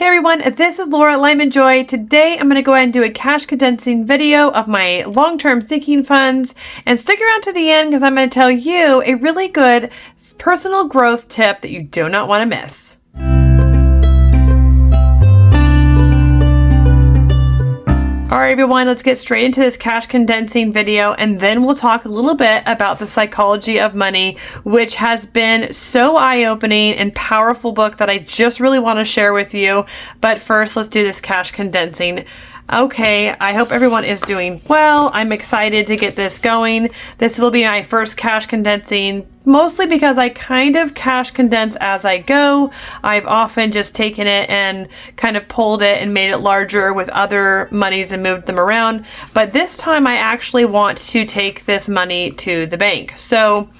Hey everyone, this is Laura Lyman Joy. Today I'm going to go ahead and do a cash condensing video of my long-term sinking funds, and stick around to the end because I'm going to tell you a really good personal growth tip that you do not want to miss. Alright everyone, let's get straight into this cash condensing video, and then we'll talk a little bit about the psychology of money, which has been so eye-opening and powerful book that I just really want to share with you. But first, let's do this cash condensing. Okay, I hope everyone is doing well. I'm excited to get this going. This will be my first cash condensing, mostly because I kind of cash condense as I go. I've often just taken it and kind of pulled it and made it larger with other monies and moved them around. But this time I actually want to take this money to the bank. So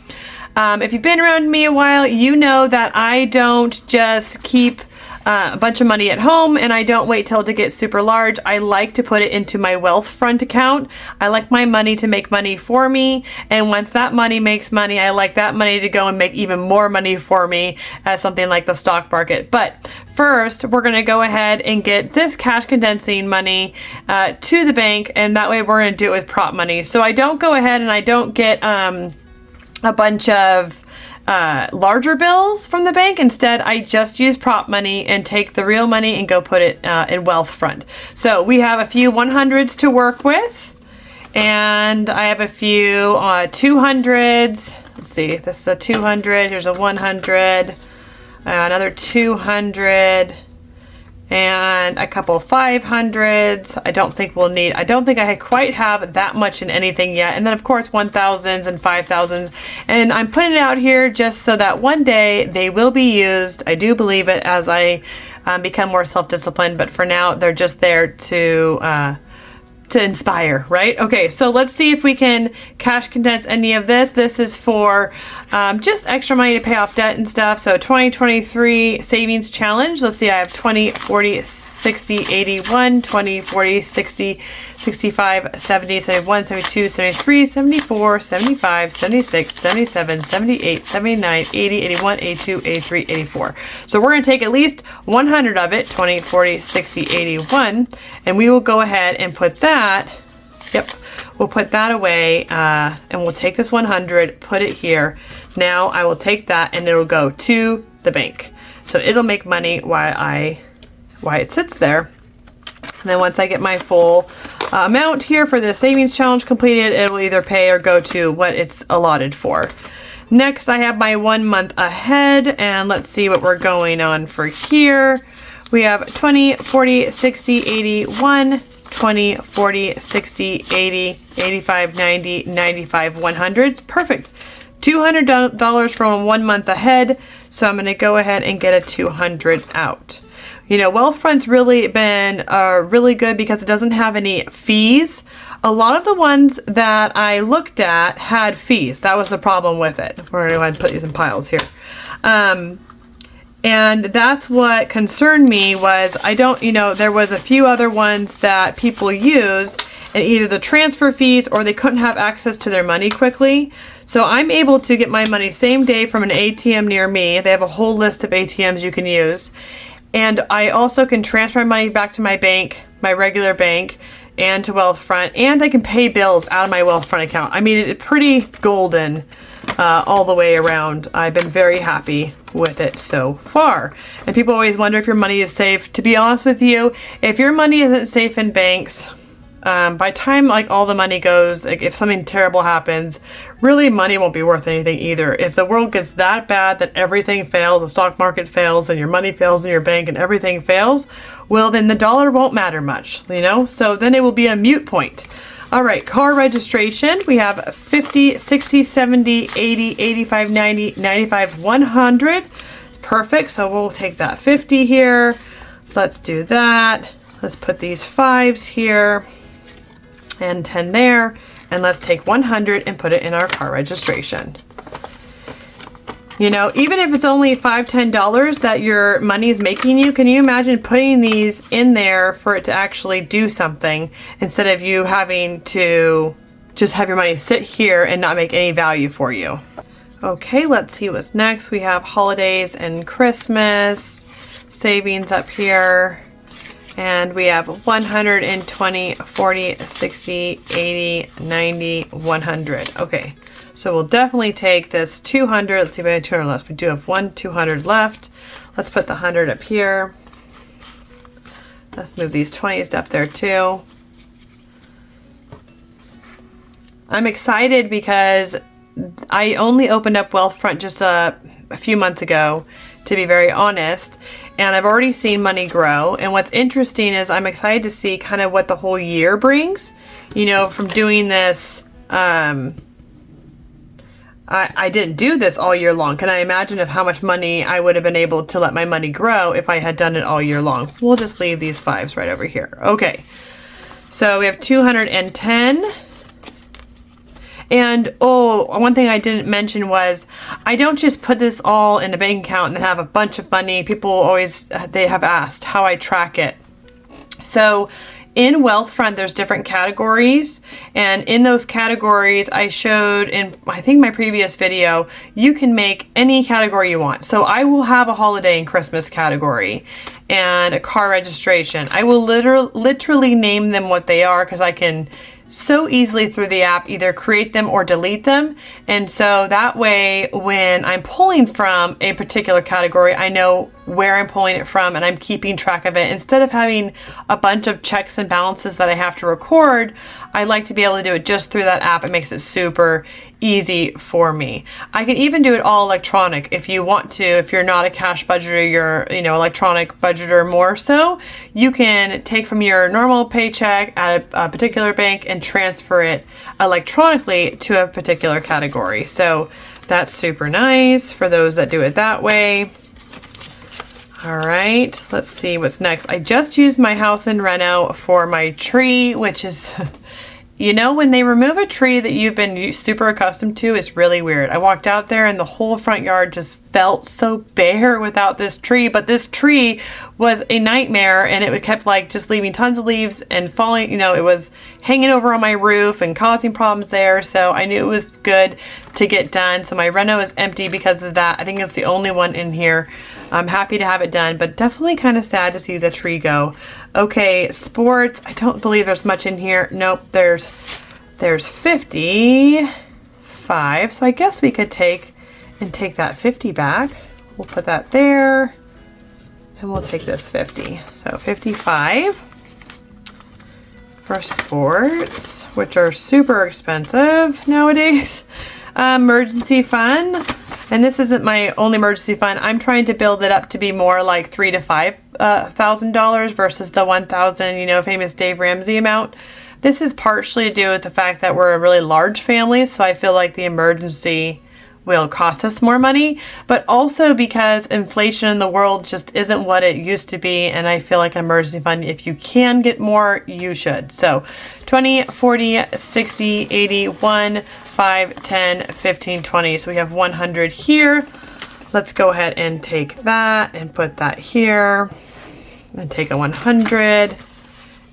if you've been around me a while, you know that I don't just keep a bunch of money at home and I don't wait till it gets super large. I like to put it into my Wealthfront account. I like my money to make money for me, and once that money makes money, I like that money to go and make even more money for me as something like the stock market. But first, we're going to go ahead and get this cash condensing money to the bank, and that way we're going to do it with prop money. So I don't go ahead and I don't get a bunch of larger bills from the bank. Instead, I just use prop money and take the real money and go put it in Wealthfront. So we have a few 100s to work with, and I have a few 200s. Let's see, this is a 200, here's a 100, another 200, and a couple 500s. I don't think I quite have that much in anything yet. And then of course 1000s and 5000s. And I'm putting it out here just so that one day they will be used. I do believe it as I become more self-disciplined, but for now they're just there to inspire, right? Okay, so let's see if we can cash condense any of this. This is for just extra money to pay off debt and stuff. So 2023 savings challenge. Let's see, I have 20, 40, 60, 81, 20, 40, 60, 65, 70, 71, 72, 73, 74, 75, 76, 77, 78, 79, 80, 81, 82, 83, 84. So we're going to take at least 100 of it, 20, 40, 60, 81, and we will go ahead and put that, we'll put that away, and we'll take this 100, put it here. Now I will take that and it'll go to the bank. So it'll make money while it sits there. And then once I get my full amount here for the savings challenge completed, it will either pay or go to what it's allotted for. Next, I have my 1 month ahead, and let's see what we're going on for here. We have 20, 40, 60, 81, 20, 40, 60, 80, 85, 90, 95, 100s. Perfect. $200 from 1 month ahead. So I'm going to go ahead and get a 200 out. You know, Wealthfront's really been really good because it doesn't have any fees. A lot of the ones that I looked at had fees. That was the problem with it. We're going to go ahead and put these in piles here. And that's what concerned me was there was a few other ones that people use, and either the transfer fees or they couldn't have access to their money quickly. So I'm able to get my money same day from an ATM near me. They have a whole list of ATMs you can use. And I also can transfer my money back to my bank, my regular bank, and to Wealthfront, and I can pay bills out of my Wealthfront account. I mean, it's pretty golden all the way around. I've been very happy with it so far. And people always wonder if your money is safe. To be honest with you, if your money isn't safe in banks, by the time all the money goes, if something terrible happens, really money won't be worth anything either. If the world gets that bad that everything fails, the stock market fails, and your money fails in your bank, and everything fails, well then the dollar won't matter much, so then it will be a moot point. All right, car registration, we have 50, 60, 70, 80, 85, 90, 95, 100. Perfect, so we'll take that 50 here. Let's do that. Let's put these 5s here and 10 there, and let's take 100 and put it in our car registration. Even if it's only $5, $10 that your money is making you, can you imagine putting these in there for it to actually do something instead of you having to just have your money sit here and not make any value for you? Okay, let's see what's next. We have holidays and Christmas. savings up here. And we have 120, 40, 60, 80, 90, 100. Okay, so we'll definitely take this 200. Let's see if I have 200 left. We do have 200 left. Let's put the 100 up here. Let's move these 20s up there too. I'm excited because I only opened up Wealthfront just a few months ago, to be very honest, and I've already seen money grow. And what's interesting is I'm excited to see kind of what the whole year brings, you know, from doing this. I didn't do this all year long. Can I imagine of how much money I would have been able to let my money grow if I had done it all year long? We'll just leave these 5s right over here. Okay, so we have 210. And oh, one thing I didn't mention was I don't just put this all in a bank account and have a bunch of money. People always, they have asked how I track it. So in Wealthfront, there's different categories, and in those categories I showed in, I think, my previous video, you can make any category you want. So I will have a holiday and Christmas category and a car registration. I will literally name them what they are because I can so easily through the app either create them or delete them. And so that way when I'm pulling from a particular category, I know where I'm pulling it from and I'm keeping track of it. Instead of having a bunch of checks and balances that I have to record, I like to be able to do it just through that app. It makes it super easy for me. I can even do it all electronic if you want to. If you're not a cash budgeter, you're, you know, electronic budgeter more so, you can take from your normal paycheck at a particular bank and transfer it electronically to a particular category. So that's super nice for those that do it that way. All right, let's see what's next. I just used my house in reno for my tree, which is, you know, when they remove a tree that you've been super accustomed to, it's really weird. I walked out there and the whole front yard just felt so bare without this tree, but this tree was a nightmare and it kept like just leaving tons of leaves and falling, you know, it was hanging over on my roof and causing problems there. So I knew it was good to get done. So my reno is empty because of that. I think it's the only one in here. I'm happy to have it done, but definitely kind of sad to see the tree go. Okay, sports. I don't believe there's much in here. Nope, there's 55. So I guess we could take that 50 back. We'll put that there and we'll take this 50. So 55 for sports, which are super expensive nowadays. Emergency fund. And this isn't my only emergency fund. I'm trying to build it up to be more like $3,000 to $5,000 versus the $1,000, you know, famous Dave Ramsey amount. This is partially to do with the fact that we're a really large family, so I feel like the emergency will cost us more money, but also because inflation in the world just isn't what it used to be, and I feel like an emergency fund, if you can get more, you should. So 20, 40, 60, 80, 1, 5, 10, 15, 20. So we have 100 here. Let's go ahead and take that and put that here and take a 100.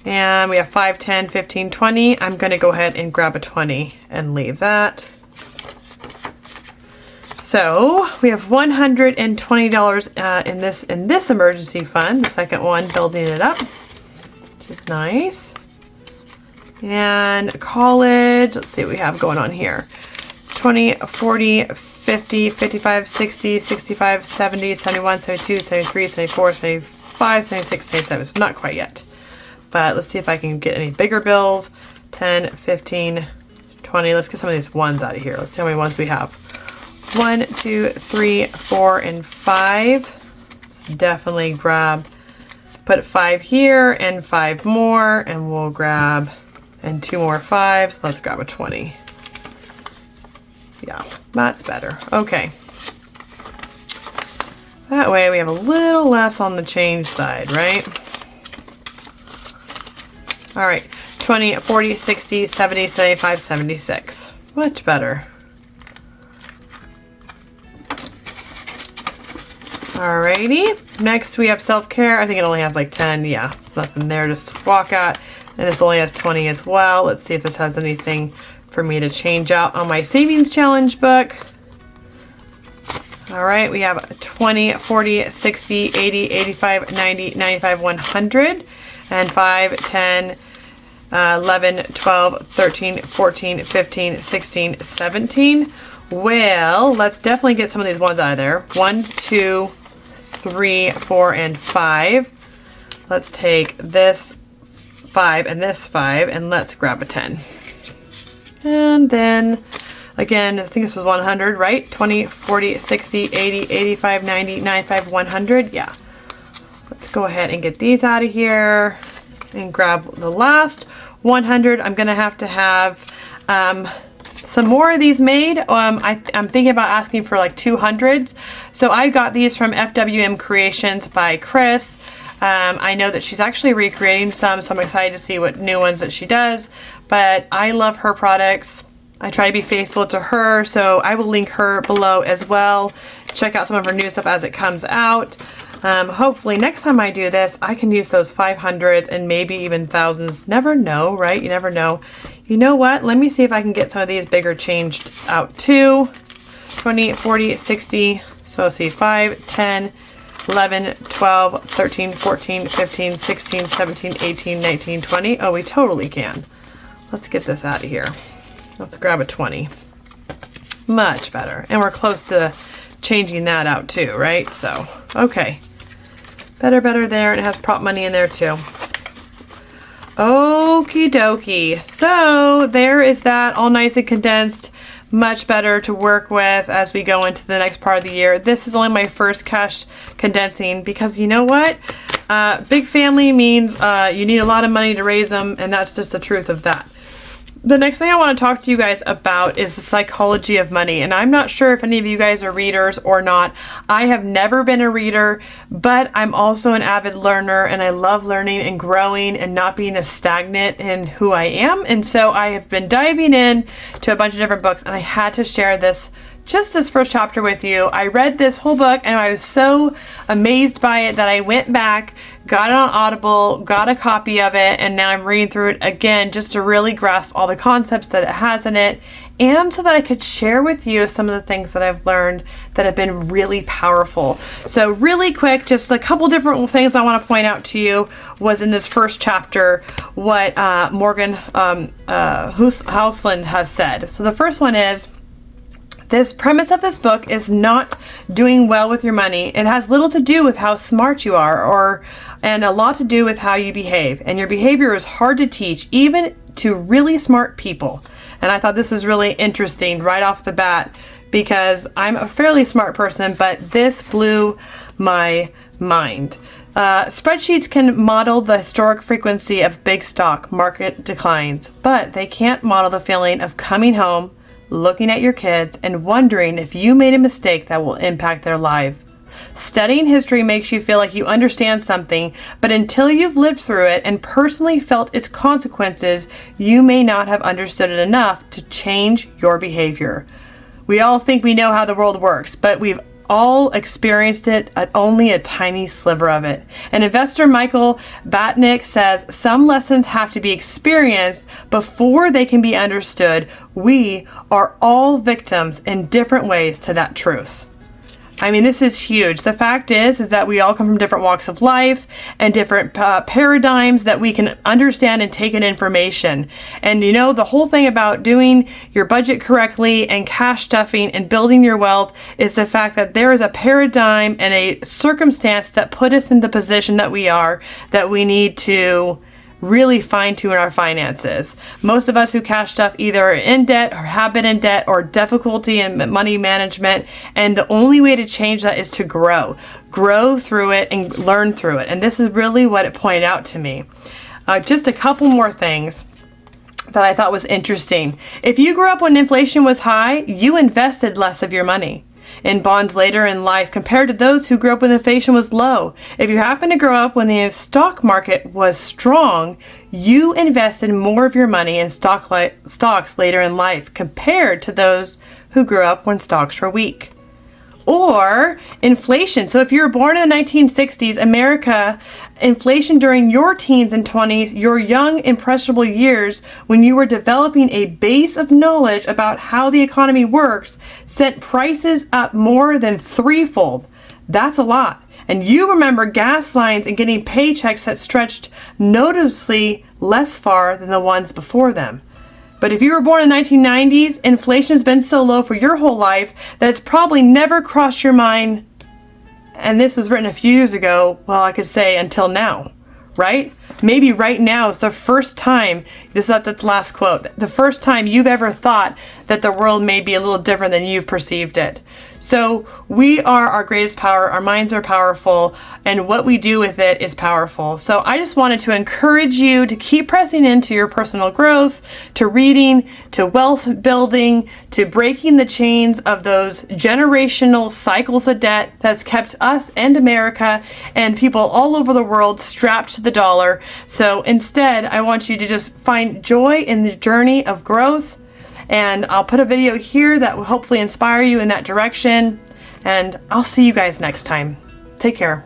And we have 5, 10, 15, 20. I'm going to go ahead and grab a 20 and leave that. So we have $120 in this emergency fund, the second one, building it up, which is nice. And college, let's see what we have going on here. 20, 40, 50, 55, 60, 65, 70, 71, 72, 73, 74, 75, 76, 77. So not quite yet. But let's see if I can get any bigger bills. 10, 15, 20. Let's get some of these ones out of here. Let's see how many ones we have. 1, 2, 3, 4, and 5. Let's definitely grab, put 5 here and 5 more, and we'll grab, and 2 more 5s. Let's grab a 20. Yeah, that's better. Okay. That way we have a little less on the change side, right? All right, 20, 40, 60, 70, 75, 76. Much better. Alrighty, next we have self-care. I think it only has like 10. Yeah, it's nothing there just to walk at. And this only has 20 as well. Let's see if this has anything for me to change out on my savings challenge book. All right, we have 20, 40, 60, 80, 85, 90, 95, 100, and 5, 10, 11, 12, 13, 14, 15, 16, 17. Well, let's definitely get some of these ones out of there. 1, 2, 3, 4, and 5. Let's take this 5 and this 5, and let's grab a 10. And then, again, I think this was 100, right? 20, 40, 60, 80, 85, 90, 95, 100. Yeah. Let's go ahead and get these out of here and grab the last 100. I'm going to have some more of these made. I'm thinking about asking for like 200s. So I got these from FWM Creations by Chris. I know that she's actually recreating some, so I'm excited to see what new ones that she does. But I love her products. I try to be faithful to her, so I will link her below as well. Check out some of her new stuff as it comes out. Hopefully next time I do this, I can use those 500s and maybe even thousands. Never know, right? You never know. You know what? Let me see if I can get some of these bigger changed out too. 20, 40, 60. So let's see, 5, 10, 11, 12, 13, 14, 15, 16, 17, 18, 19, 20. Oh, we totally can. Let's get this out of here. Let's grab a 20. Much better. And we're close to changing that out too, right? So, okay. Better there. And it has prop money in there too. Okie dokie. So there is that, all nice and condensed. Much better to work with as we go into the next part of the year. This is only my first cash condensing because you know what? Big family means you need a lot of money to raise them, and that's just the truth of that. The next thing I want to talk to you guys about is the psychology of money. And I'm not sure if any of you guys are readers or not. I have never been a reader, but I'm also an avid learner, and I love learning and growing and not being as stagnant in who I am. And so I have been diving in to a bunch of different books, and I had to share this first chapter with you. I read this whole book and I was so amazed by it that I went back, got it on Audible, got a copy of it, and now I'm reading through it again just to really grasp all the concepts that it has in it, and so that I could share with you some of the things that I've learned that have been really powerful. So really quick, just a couple different things I want to point out to you was in this first chapter what Morgan Housel has said. So the first one is, this premise of this book is not doing well with your money. It has little to do with how smart you are and a lot to do with how you behave. And your behavior is hard to teach, even to really smart people. And I thought this was really interesting right off the bat because I'm a fairly smart person, but this blew my mind. Spreadsheets can model the historic frequency of big stock market declines, but they can't model the feeling of coming home, looking at your kids, and wondering if you made a mistake that will impact their life. Studying history makes you feel like you understand something, but until you've lived through it and personally felt its consequences, you may not have understood it enough to change your behavior. We all think we know how the world works, but we've all experienced it at only a tiny sliver of it. And investor Michael Batnick says some lessons have to be experienced before they can be understood. We are all victims in different ways to that truth. I mean, this is huge. The fact is that we all come from different walks of life and different paradigms that we can understand and take in information. And you know, the whole thing about doing your budget correctly and cash stuffing and building your wealth is the fact that there is a paradigm and a circumstance that put us in the position that we are, that we need to really fine-tune our finances. Most of us who cash stuff either are in debt or have been in debt or difficulty in money management, and the only way to change that is to grow through it and learn through it. And this is really what it pointed out to me. Just a couple more things that I thought was interesting. If you grew up when inflation was high, you invested less of your money in bonds later in life compared to those who grew up when inflation was low. If you happen to grow up when the stock market was strong, you invested more of your money in stocks later in life compared to those who grew up when stocks were weak. Or inflation. So if you were born in the 1960s, America, inflation during your teens and 20s, your young, impressionable years, when you were developing a base of knowledge about how the economy works, sent prices up more than threefold. That's a lot. And you remember gas lines and getting paychecks that stretched noticeably less far than the ones before them. But if you were born in the 1990s, inflation has been so low for your whole life that it's probably never crossed your mind. And this was written a few years ago, well, I could say until now, right? Maybe right now is the first time, that's the last quote, the first time you've ever thought that the world may be a little different than you've perceived it. So we are our greatest power, our minds are powerful, and what we do with it is powerful. So I just wanted to encourage you to keep pressing into your personal growth, to reading, to wealth building, to breaking the chains of those generational cycles of debt that's kept us and America and people all over the world strapped to the dollar. So instead, I want you to just find joy in the journey of growth. And I'll put a video here that will hopefully inspire you in that direction. And I'll see you guys next time. Take care.